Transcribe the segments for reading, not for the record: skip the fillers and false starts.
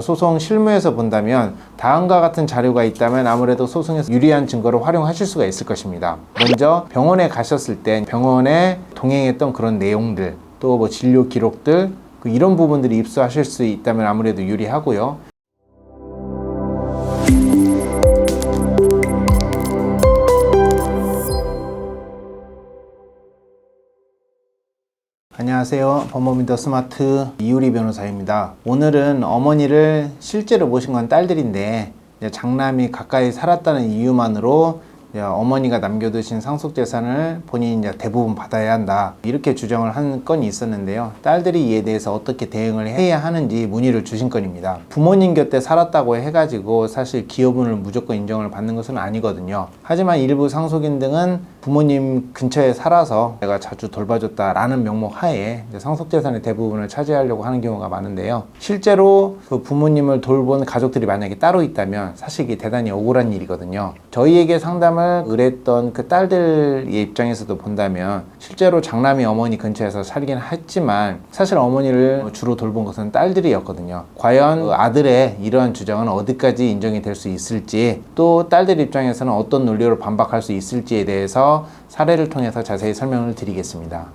소송 실무에서 본다면 다음과 같은 자료가 있다면 아무래도 소송에서 유리한 증거를 활용하실 수가 있을 것입니다. 먼저 병원에 가셨을 때 병원에 동행했던 그런 내용들, 또 뭐 진료 기록들, 이런 부분들이 입수하실 수 있다면 아무래도 유리하고요. 안녕하세요. 법무민더 스마트 이유리 변호사입니다. 오늘은 어머니를 실제로 모신 건 딸들인데 장남이 가까이 살았다는 이유만으로 어머니가 남겨두신 상속재산을 본인이 이제 대부분 받아야 한다, 이렇게 주장을 한 건이 있었는데요. 딸들이 이에 대해서 어떻게 대응을 해야 하는지 문의를 주신 건입니다. 부모님 곁에 살았다고 해가지고 사실 기여분을 무조건 인정을 받는 것은 아니거든요. 하지만 일부 상속인 등은 부모님 근처에 살아서 내가 자주 돌봐줬다라는 명목 하에 상속재산의 대부분을 차지하려고 하는 경우가 많은데요. 실제로 그 부모님을 돌본 가족들이 만약에 따로 있다면 사실 이게 대단히 억울한 일이거든요. 저희에게 상담을 의뢰했던 그 딸들의 입장에서도 본다면 실제로 장남이 어머니 근처에서 살긴 했지만 사실 어머니를 주로 돌본 것은 딸들이었거든요. 과연 아들의 이러한 주장은 어디까지 인정이 될 수 있을지, 또 딸들 입장에서는 어떤 논리로 반박할 수 있을지에 대해서 사례를 통해서 자세히 설명을 드리겠습니다.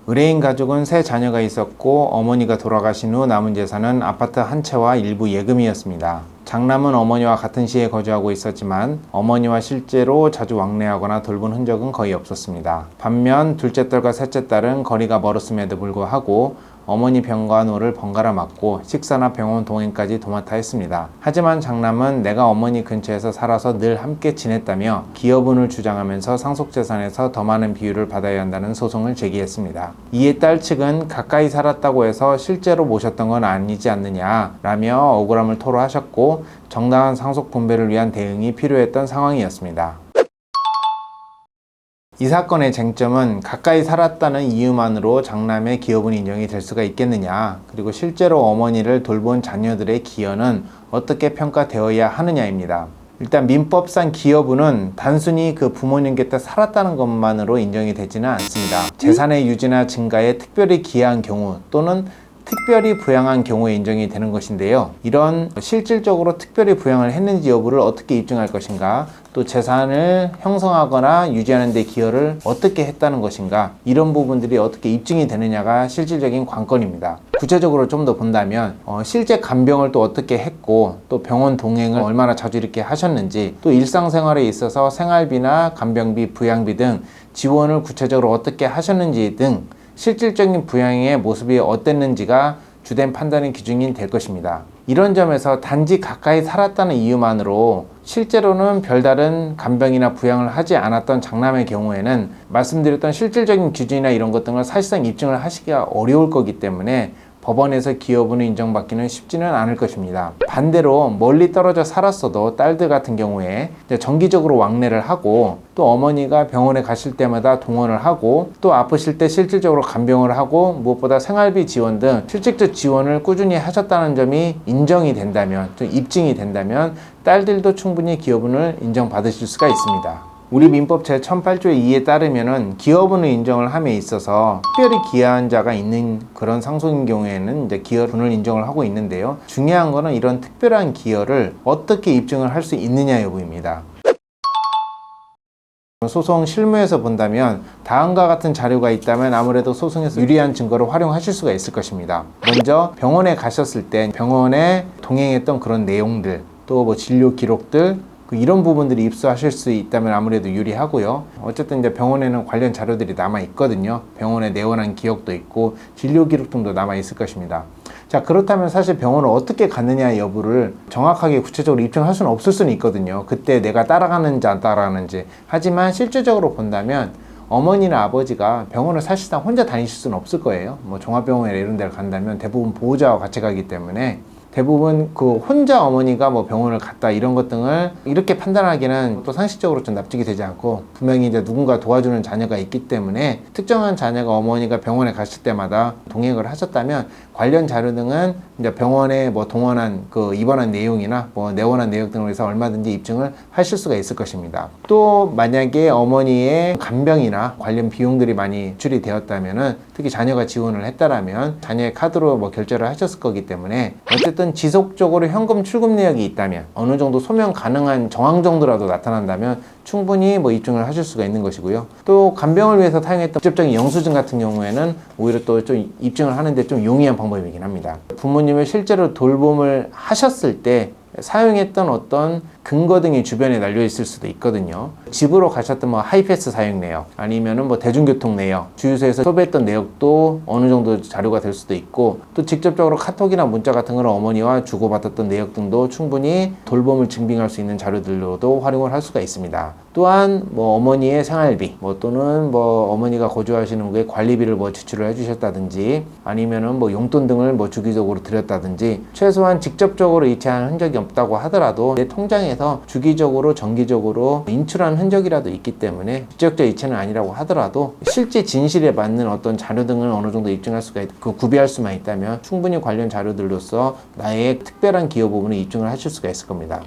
의뢰인 가족은 세 자녀가 있었고 어머니가 돌아가신 후 남은 재산은 아파트 한 채와 일부 예금이었습니다. 장남은 어머니와 같은 시에 거주하고 있었지만 어머니와 실제로 자주 왕래하거나 돌본 흔적은 거의 없었습니다. 반면 둘째 딸과 셋째 딸은 거리가 멀었음에도 불구하고 어머니 병간호를 번갈아 맡고 식사나 병원 동행까지 도맡아 했습니다. 하지만 장남은 내가 어머니 근처에서 살아서 늘 함께 지냈다며 기여분을 주장하면서 상속재산에서 더 많은 비율을 받아야 한다는 소송을 제기했습니다. 이에 딸 측은 가까이 살았다고 해서 실제로 모셨던 건 아니지 않느냐라며 억울함을 토로하셨고 정당한 상속 분배를 위한 대응이 필요했던 상황이었습니다. 이 사건의 쟁점은 가까이 살았다는 이유만으로 장남의 기여분이 인정이 될 수가 있겠느냐, 그리고 실제로 어머니를 돌본 자녀들의 기여는 어떻게 평가되어야 하느냐입니다. 일단 민법상 기여분은 단순히 그 부모님 곁에 살았다는 것만으로 인정이 되지는 않습니다. 재산의 유지나 증가에 특별히 기여한 경우 또는 특별히 부양한 경우에 인정이 되는 것인데요. 이런 실질적으로 특별히 부양을 했는지 여부를 어떻게 입증할 것인가, 또 재산을 형성하거나 유지하는 데 기여를 어떻게 했다는 것인가, 이런 부분들이 어떻게 입증이 되느냐가 실질적인 관건입니다. 구체적으로 좀 더 본다면 실제 간병을 또 어떻게 했고, 또 병원 동행을 얼마나 자주 이렇게 하셨는지, 또 일상생활에 있어서 생활비나 간병비, 부양비 등 지원을 구체적으로 어떻게 하셨는지 등 실질적인 부양의 모습이 어땠는지가 주된 판단의 기준이 될 것입니다. 이런 점에서 단지 가까이 살았다는 이유만으로 실제로는 별다른 간병이나 부양을 하지 않았던 장남의 경우에는 말씀드렸던 실질적인 기준이나 이런 것 등을 사실상 입증을 하시기가 어려울 거기 때문에 법원에서 기여분을 인정받기는 쉽지는 않을 것입니다. 반대로 멀리 떨어져 살았어도 딸들 같은 경우에 정기적으로 왕래를 하고, 또 어머니가 병원에 가실 때마다 동원을 하고, 또 아프실 때 실질적으로 간병을 하고, 무엇보다 생활비 지원 등 실질적 지원을 꾸준히 하셨다는 점이 인정이 된다면, 좀 입증이 된다면 딸들도 충분히 기여분을 인정받으실 수가 있습니다. 우리 민법 제1008조의 2에 따르면은 기여분을 인정을 함에 있어서 특별히 기여한 자가 있는 그런 상속인 경우에는 이제 기여분을 인정을 하고 있는데요. 중요한 거는 이런 특별한 기여를 어떻게 입증을 할 수 있느냐 여부입니다. 소송 실무에서 본다면 다음과 같은 자료가 있다면 아무래도 소송에서 유리한 증거를 활용하실 수가 있을 것입니다. 먼저 병원에 가셨을 때 병원에 동행했던 그런 내용들, 또 뭐 진료 기록들, 이런 부분들이 입수하실 수 있다면 아무래도 유리하고요. 어쨌든 이제 병원에는 관련 자료들이 남아 있거든요. 병원에 내원한 기억도 있고 진료 기록 등도 남아 있을 것입니다. 자, 그렇다면 사실 병원을 어떻게 갔느냐 여부를 정확하게 구체적으로 입증할 수는 없을 수는 있거든요. 그때 내가 따라가는지 안 따라가는지. 하지만 실질적으로 본다면 어머니나 아버지가 병원을 사실상 혼자 다니실 수는 없을 거예요. 뭐 종합병원이나 이런 데를 간다면 대부분 보호자와 같이 가기 때문에 대부분 그 혼자 어머니가 뭐 병원을 갔다 이런 것 등을 이렇게 판단하기는 또 상식적으로 좀 납득이 되지 않고, 분명히 이제 누군가 도와주는 자녀가 있기 때문에 특정한 자녀가 어머니가 병원에 갔을 때마다 동행을 하셨다면 관련 자료 등은 이제 병원에 뭐 동원한 그 입원한 내용이나 뭐 내원한 내용 등을 해서 얼마든지 입증을 하실 수가 있을 것입니다. 또 만약에 어머니의 간병이나 관련 비용들이 많이 지출이 되었다면은, 특히 자녀가 지원을 했다라면 자녀의 카드로 뭐 결제를 하셨을 거기 때문에 어쨌든 지속적으로 현금 출금 내역이 있다면, 어느 정도 소명 가능한 정황 정도라도 나타난다면 충분히 뭐 입증을 하실 수가 있는 것이고요. 또 간병을 위해서 사용했던 직접적인 영수증 같은 경우에는 오히려 또 좀 입증을 하는데 좀 용이한 방법이긴 합니다. 부모님을 실제로 돌봄을 하셨을 때 사용했던 어떤 근거 등이 주변에 날려 있을 수도 있거든요. 집으로 가셨던 뭐 하이패스 사용 내역, 아니면은 뭐 대중교통 내역, 주유소에서 소비했던 내역도 어느 정도 자료가 될 수도 있고, 또 직접적으로 카톡이나 문자 같은 걸 어머니와 주고받았던 내역 등도 충분히 돌봄을 증빙할 수 있는 자료들로도 활용을 할 수가 있습니다. 또한 뭐 어머니의 생활비, 뭐 또는 뭐 어머니가 거주하시는 곳에 관리비를 뭐 지출을 해주셨다든지, 아니면은 뭐 용돈 등을 뭐 주기적으로 드렸다든지, 최소한 직접적으로 이체한 흔적이 없다고 하더라도 내 통장에서 주기적으로 정기적으로 인출한 흔적이라도 있기 때문에, 직접적 이체는 아니라고 하더라도 실제 진실에 맞는 어떤 자료 등을 어느 정도 입증할 수가 있고 구비할 수만 있다면 충분히 관련 자료들로서 나의 특별한 기여 부분을 입증을 하실 수가 있을 겁니다.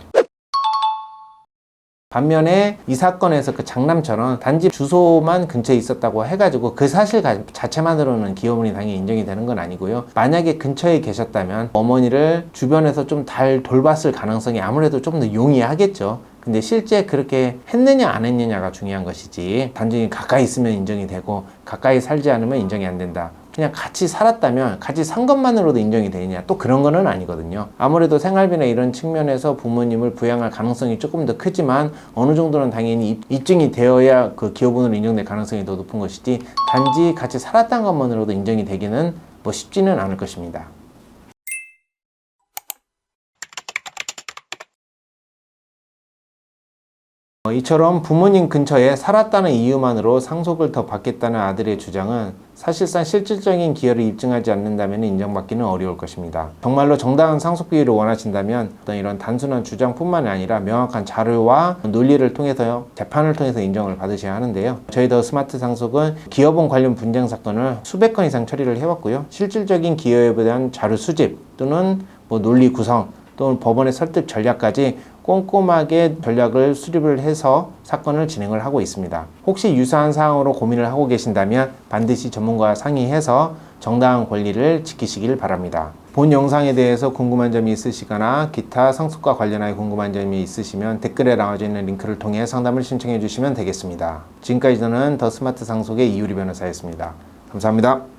반면에 이 사건에서 그 장남처럼 단지 주소만 근처에 있었다고 해가지고 그 사실 자체만으로는 기여분이 당연히 인정이 되는 건 아니고요. 만약에 근처에 계셨다면 어머니를 주변에서 좀 잘 돌봤을 가능성이 아무래도 좀 더 용이하겠죠. 근데 실제 그렇게 했느냐 안 했느냐가 중요한 것이지, 단지 가까이 있으면 인정이 되고 가까이 살지 않으면 인정이 안 된다, 그냥 같이 살았다면 같이 산 것만으로도 인정이 되느냐, 또 그런 거는 아니거든요. 아무래도 생활비나 이런 측면에서 부모님을 부양할 가능성이 조금 더 크지만 어느 정도는 당연히 입증이 되어야 그 기여분으로 인정될 가능성이 더 높은 것이지, 단지 같이 살았다는 것만으로도 인정이 되기는 뭐 쉽지는 않을 것입니다. 이처럼 부모님 근처에 살았다는 이유만으로 상속을 더 받겠다는 아들의 주장은 사실상 실질적인 기여를 입증하지 않는다면 인정받기는 어려울 것입니다. 정말로 정당한 상속 비율을 원하신다면 어떤 이런 단순한 주장뿐만 아니라 명확한 자료와 논리를 통해서 재판을 통해서 인정을 받으셔야 하는데요. 저희 더 스마트 상속은 기여분 관련 분쟁 사건을 수백 건 이상 처리를 해왔고요. 실질적인 기여에 대한 자료 수집 또는 뭐 논리 구성 또는 법원의 설득 전략까지 꼼꼼하게 전략을 수립을 해서 사건을 진행을 하고 있습니다. 혹시 유사한 사항으로 고민을 하고 계신다면 반드시 전문가와 상의해서 정당한 권리를 지키시길 바랍니다. 본 영상에 대해서 궁금한 점이 있으시거나 기타 상속과 관련하여 궁금한 점이 있으시면 댓글에 나와져 있는 링크를 통해 상담을 신청해 주시면 되겠습니다. 지금까지 저는 더 스마트 상속의 이유리 변호사였습니다. 감사합니다.